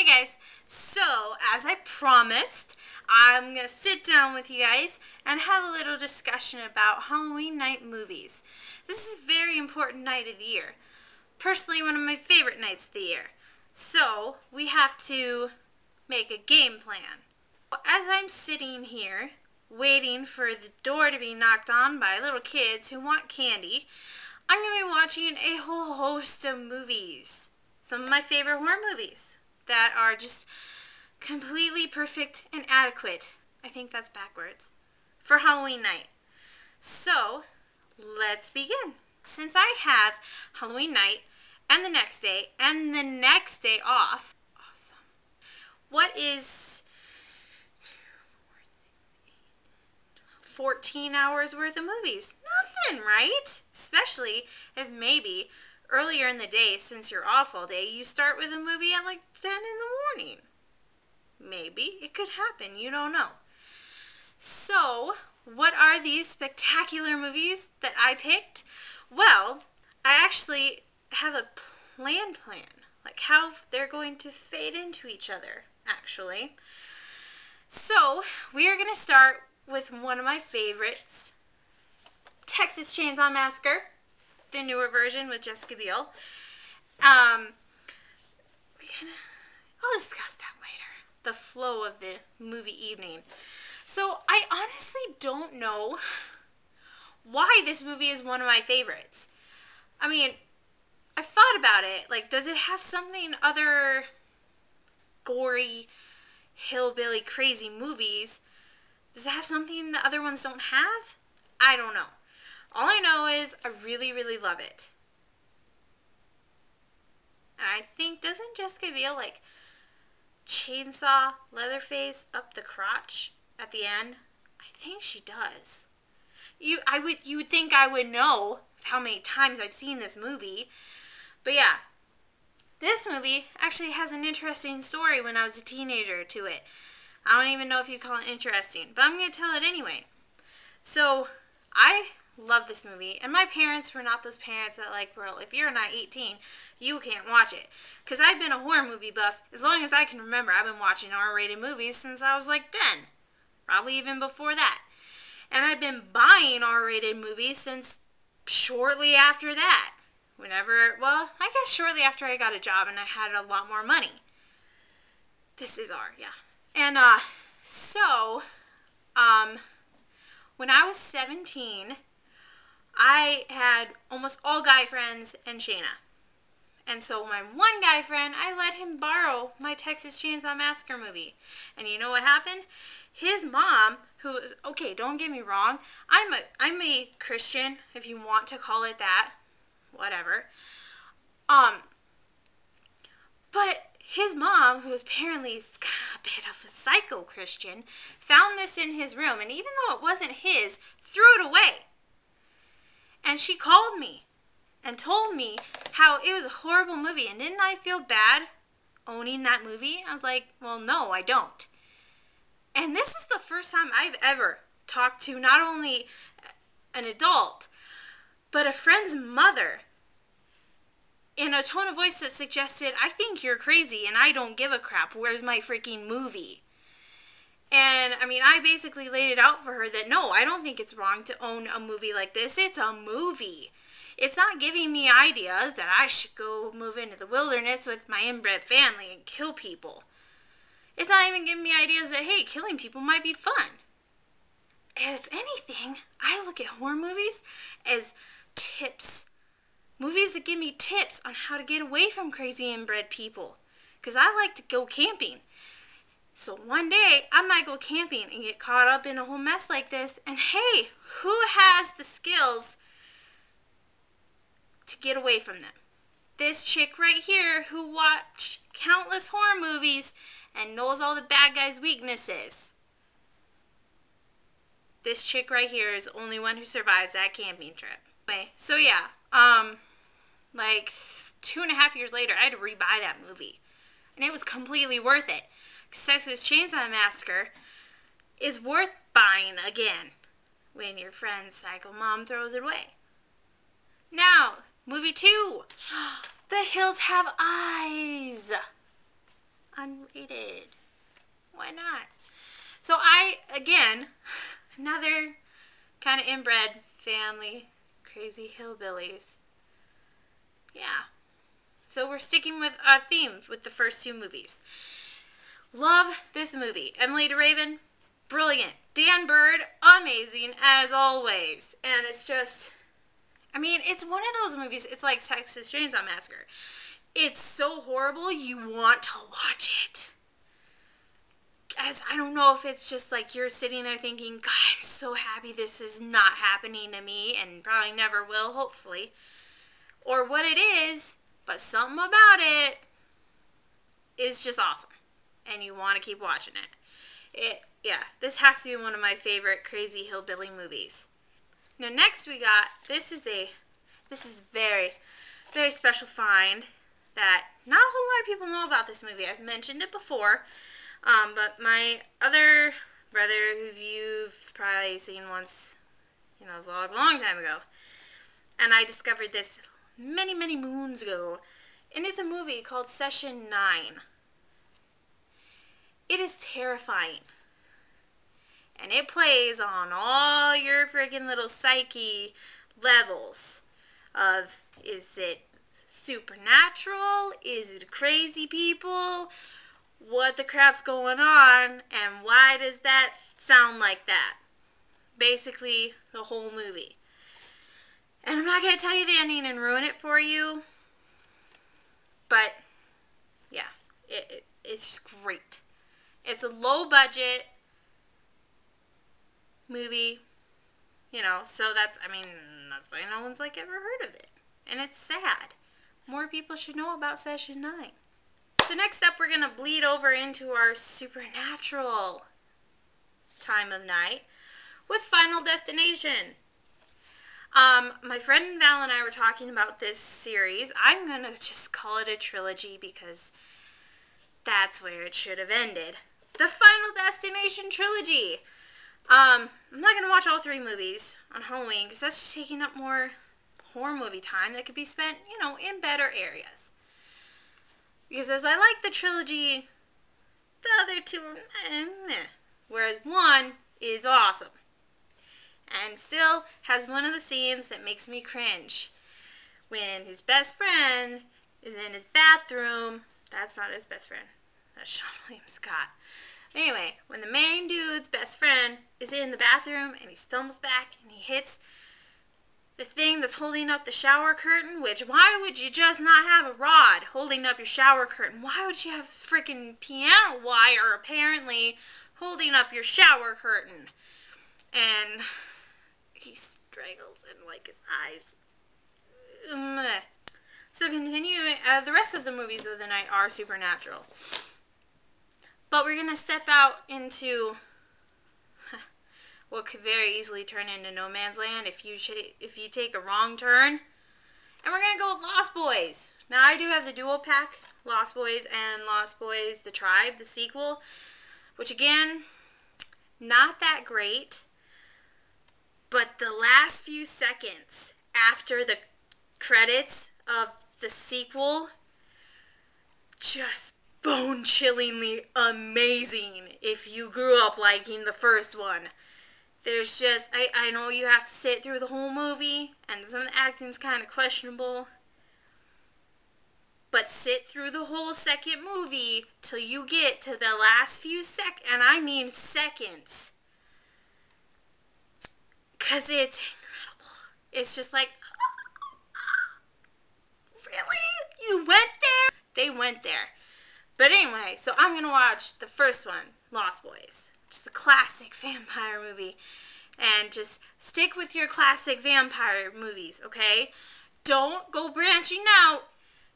guys, so as I promised, I'm going to sit down with you guys and have a little discussion about Halloween night movies. This is a very important night of the year. Personally, one of my favorite nights of the year. So, we have to make a game plan. As I'm sitting here, waiting for the door to be knocked on by little kids who want candy, I'm going to be watching a whole host of movies. Some of my favorite horror movies that are just completely perfect and adequate. I think that's backwards. For Halloween night. So, let's begin. Since I have Halloween night and the next day off, awesome. What is 14 hours worth of movies? Nothing, right? Especially if maybe earlier in the day, since you're off all day, you start with a movie at like 10 in the morning. Maybe. It could happen. You don't know. So, what are these spectacular movies that I picked? Well, I actually have a plan. Like how they're going to fade into each other, actually. So, we are going to start with one of my favorites, Texas Chainsaw Massacre, the newer version with Jessica Biel. I'll discuss that later, the flow of the movie evening. So I honestly don't know why this movie is one of my favorites. I mean, I've thought about it. Like, does it have something other gory, hillbilly, crazy movies? Does it have something the other ones don't have? I don't know. All I know is I really, really love it. And I think, doesn't Jessica Biel, like, chainsaw Leatherface up the crotch at the end? I think she does. You would think I would know how many times I've seen this movie. But yeah, this movie actually has an interesting story when I was a teenager to it. I don't even know if you'd call it interesting, but I'm going to tell it anyway. So, I love this movie, and my parents were not those parents that like, well, if you're not 18, you can't watch it. Because I've been a horror movie buff as long as I can remember. I've been watching R-rated movies since I was like 10. Probably even before that. And I've been buying R-rated movies since shortly after that. Well, I guess shortly after I got a job and I had a lot more money. This is R, yeah. And, when I was 17, I had almost all guy friends and Shayna. And so my one guy friend, I let him borrow my Texas Chainsaw Massacre movie. And you know what happened? His mom, who is, okay, don't get me wrong, I'm a Christian, if you want to call it that, whatever. But his mom, who apparently is a bit of a psycho Christian, found this in his room, and even though it wasn't his, threw it away. And she called me and told me how it was a horrible movie, and didn't I feel bad owning that movie? I was like, well, no, I don't. And this is the first time I've ever talked to not only an adult, but a friend's mother in a tone of voice that suggested, I think you're crazy and I don't give a crap. Where's my freaking movie? And, I mean, I basically laid it out for her that, no, I don't think it's wrong to own a movie like this. It's a movie. It's not giving me ideas that I should go move into the wilderness with my inbred family and kill people. It's not even giving me ideas that, hey, killing people might be fun. If anything, I look at horror movies as tips. Movies that give me tips on how to get away from crazy inbred people. Because I like to go camping. So one day, I might go camping and get caught up in a whole mess like this. And hey, who has the skills to get away from them? This chick right here who watched countless horror movies and knows all the bad guys' weaknesses. This chick right here is the only one who survives that camping trip. Anyway, so yeah, like 2.5 years later, I had to rebuy that movie. And it was completely worth it. Texas Chainsaw Massacre is worth buying again when your friend's psycho mom throws it away. Now, movie 2. The Hills Have Eyes. unrated. Why not? So again, another kind of inbred family, crazy hillbillies. Yeah. So we're sticking with our themes with the first two movies. Love this movie. Emily DeRaven, brilliant. Dan Bird, amazing as always. And it's just, I mean, it's one of those movies, it's like Texas Chainsaw Massacre. It's so horrible, you want to watch it. As I don't know if it's just like you're sitting there thinking, God, I'm so happy this is not happening to me and probably never will, hopefully. Or what it is, but something about it is just awesome. And you want to keep watching it. Yeah, this has to be one of my favorite crazy hillbilly movies. Now next we got, this is very, very special find that not a whole lot of people know about this movie. I've mentioned it before, but my other brother, who you've probably seen once, vlog a long time ago, and I discovered this many, many moons ago, and it's a movie called Session 9. It is terrifying. And it plays on all your freaking little psyche levels of, is it supernatural? Is it crazy people? What the crap's going on? And why does that sound like that? Basically, the whole movie. And I'm not going to tell you the ending and ruin it for you. But, yeah, it's just great. It's a low budget movie, so that's why no one's ever heard of it. And it's sad. More people should know about Session 9. So next up, we're going to bleed over into our supernatural time of night with Final Destination. My friend Val and I were talking about this series. I'm going to just call it a trilogy because that's where it should have ended. The Final Destination trilogy. I'm not going to watch all 3 movies on Halloween because that's just taking up more horror movie time that could be spent, in better areas. Because as I like the trilogy, the other 2 are meh. Whereas 1 is awesome. And still has one of the scenes that makes me cringe. When his best friend is in his bathroom. That's not his best friend. That's Sean William Scott. Anyway, when the main dude's best friend is in the bathroom and he stumbles back and he hits the thing that's holding up the shower curtain, which why would you just not have a rod holding up your shower curtain? Why would you have freaking piano wire apparently holding up your shower curtain? And he strangles and his eyes. Meh. So continuing, the rest of the movies of the night are supernatural. But we're going to step out into what could very easily turn into no man's land if you take a wrong turn. And we're going to go with Lost Boys. Now, I do have the dual pack, Lost Boys and Lost Boys The Tribe, the sequel, which again, not that great. But the last few seconds after the credits of the sequel, just bone-chillingly amazing if you grew up liking the first one. There's just, I know you have to sit through the whole movie, and some of the acting's kind of questionable, but sit through the whole second movie till you get to the last few and I mean seconds, because it's incredible. It's just like, really? You went there? They went there. But anyway, so I'm going to watch the first one, Lost Boys. Just a classic vampire movie. And just stick with your classic vampire movies, okay? Don't go branching out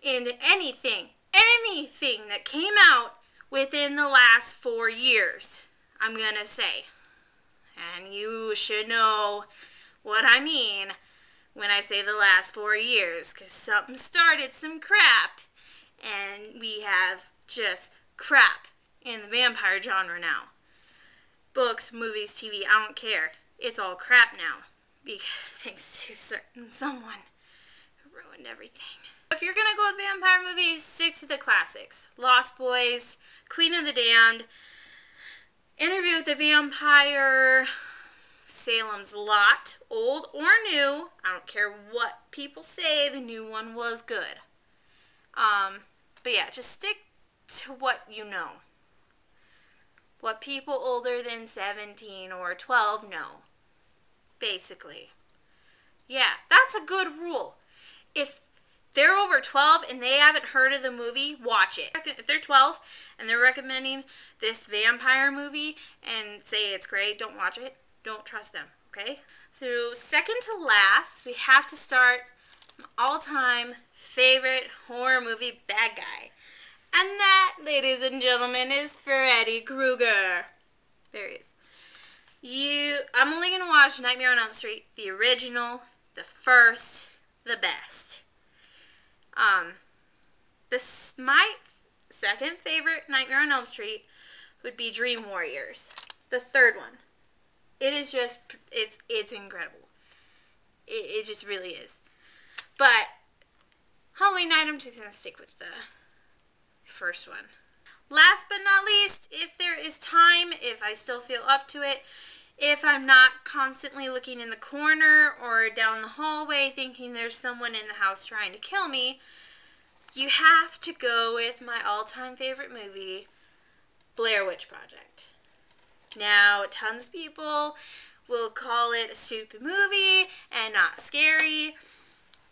into anything that came out within the last 4 years, I'm going to say. And you should know what I mean when I say the last 4 years, because something started some crap, and we have just crap in the vampire genre now. Books, movies, TV, I don't care. It's all crap now, because thanks to someone who ruined everything. If you're going to go with vampire movies, stick to the classics. Lost Boys, Queen of the Damned, Interview with the Vampire, Salem's Lot, old or new. I don't care what people say, the new one was good. But yeah, just stick to what you know. What people older than 17 or 12 know, basically. Yeah, that's a good rule. If they're over 12 and they haven't heard of the movie, watch it. If they're 12 and they're recommending this vampire movie and say it's great, don't watch it. Don't trust them, okay? So second to last, we have to start my all-time favorite horror movie bad guy. And that, ladies and gentlemen, is Freddy Krueger. There he is. I'm only going to watch Nightmare on Elm Street, the original, the first, the best. My second favorite Nightmare on Elm Street would be Dream Warriors, the third one. It is just, it's incredible. It just really is. But Halloween Night, I'm just going to stick with the first one. Last but not least, if there is time, if I still feel up to it, if I'm not constantly looking in the corner or down the hallway thinking there's someone in the house trying to kill me, you have to go with my all-time favorite movie, Blair Witch Project. Now, tons of people will call it a stupid movie and not scary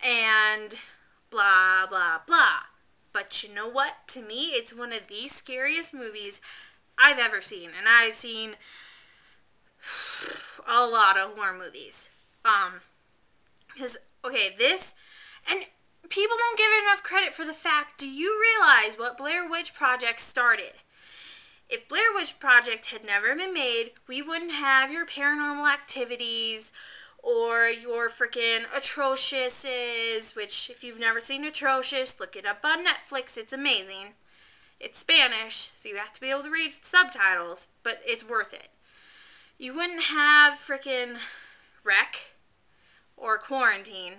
and blah, blah, blah. But you know what? To me, it's one of the scariest movies I've ever seen. And I've seen a lot of horror movies. Because, okay, this, and people don't give it enough credit for the fact, do you realize what Blair Witch Project started? If Blair Witch Project had never been made, we wouldn't have your Paranormal Activities or your freaking Atrociouses, which if you've never seen Atrocious, look it up on Netflix. It's amazing. It's Spanish, so you have to be able to read subtitles, but it's worth it. You wouldn't have freaking Wreck or Quarantine.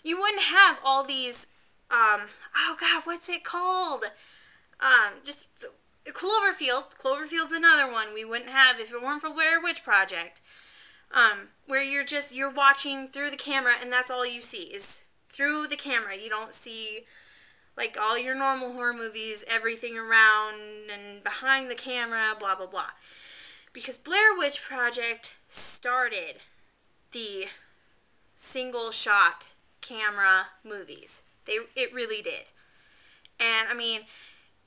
You wouldn't have all these, oh God, what's it called? Just Cloverfield. Cloverfield's another one we wouldn't have if it weren't for Blair Witch Project. Where you're watching through the camera and that's all you see is through the camera. You don't see like all your normal horror movies, everything around and behind the camera, blah, blah, blah. Because Blair Witch Project started the single shot camera movies. It really did. And I mean,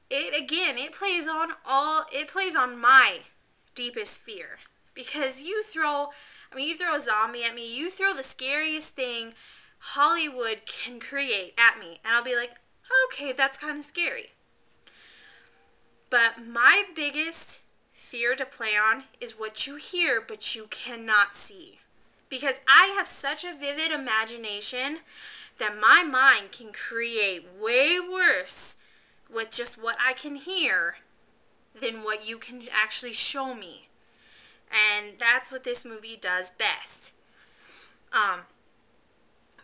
it plays on my deepest fear. Because you throw a zombie at me, you throw the scariest thing Hollywood can create at me, and I'll be like, okay, that's kind of scary. But my biggest fear to play on is what you hear, but you cannot see. Because I have such a vivid imagination that my mind can create way worse with just what I can hear than what you can actually show me. And that's what this movie does best.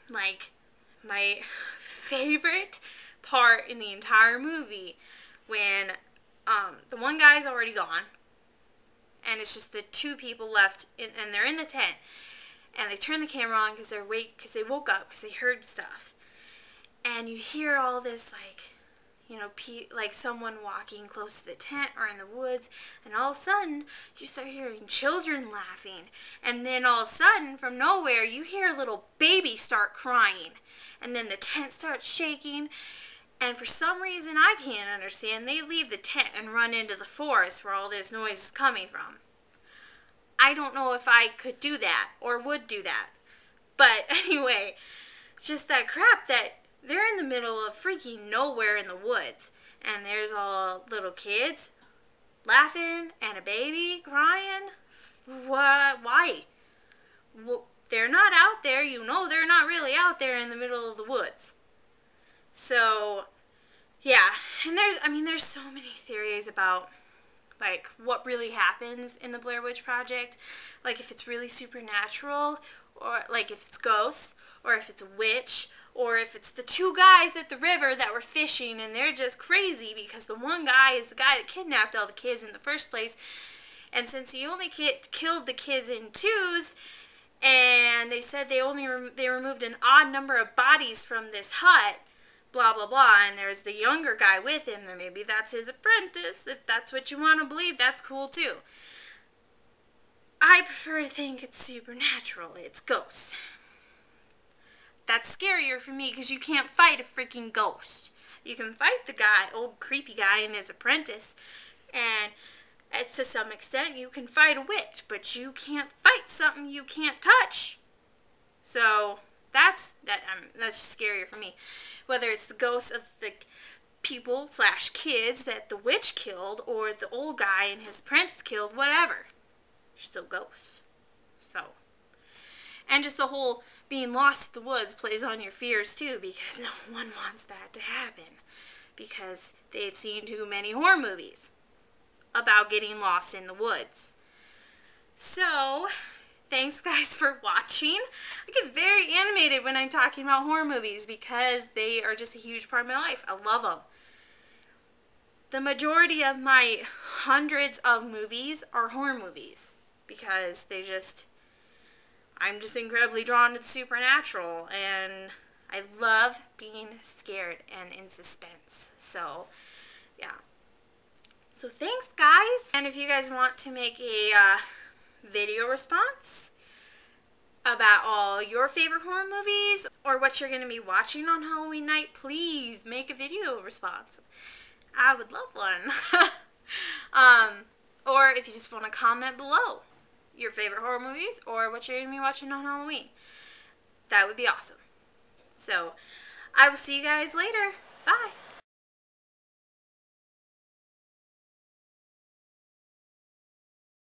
Like, my favorite part in the entire movie when the one guy's already gone and it's just the two people left and they're in the tent and they turn the camera on because they woke up because they heard stuff and you hear all this like, you know, like someone walking close to the tent or in the woods, and all of a sudden you start hearing children laughing, and then all of a sudden from nowhere you hear a little baby start crying, and then the tent starts shaking, and for some reason I can't understand, they leave the tent and run into the forest where all this noise is coming from. I don't know if I could do that or would do that, but anyway, just that crap that they're in the middle of freaking nowhere in the woods, and there's all little kids laughing and a baby crying. What? Why? They're not out there. You know they're not really out there in the middle of the woods. So, yeah. And there's so many theories about, like, what really happens in the Blair Witch Project. Like, if it's really supernatural, or, like, if it's ghosts, or if it's a witch, Or if it's the two guys at the river that were fishing and they're just crazy because the one guy is the guy that kidnapped all the kids in the first place. And since he only killed the kids in twos, and they said they removed an odd number of bodies from this hut, blah, blah, blah, and there's the younger guy with him, then maybe that's his apprentice. If that's what you want to believe, that's cool too. I prefer to think it's supernatural. It's ghosts. That's scarier for me because you can't fight a freaking ghost. You can fight the guy, old creepy guy and his apprentice, and to some extent you can fight a witch, but you can't fight something you can't touch. So that's scarier for me. Whether it's the ghosts of the people / kids that the witch killed, or the old guy and his apprentice killed, whatever. They're still ghosts. So, and just the whole being lost in the woods plays on your fears too, because no one wants that to happen, because they've seen too many horror movies about getting lost in the woods. So, thanks guys for watching. I get very animated when I'm talking about horror movies because they are just a huge part of my life. I love them. The majority of my hundreds of movies are horror movies because I'm just incredibly drawn to the supernatural, and I love being scared and in suspense. So, yeah. So thanks guys. And if you guys want to make a video response about all your favorite horror movies or what you're going to be watching on Halloween night, please make a video response. I would love one. Or if you just want to comment below your favorite horror movies or what you're going to be watching on Halloween, that would be awesome. So I will see you guys later. Bye.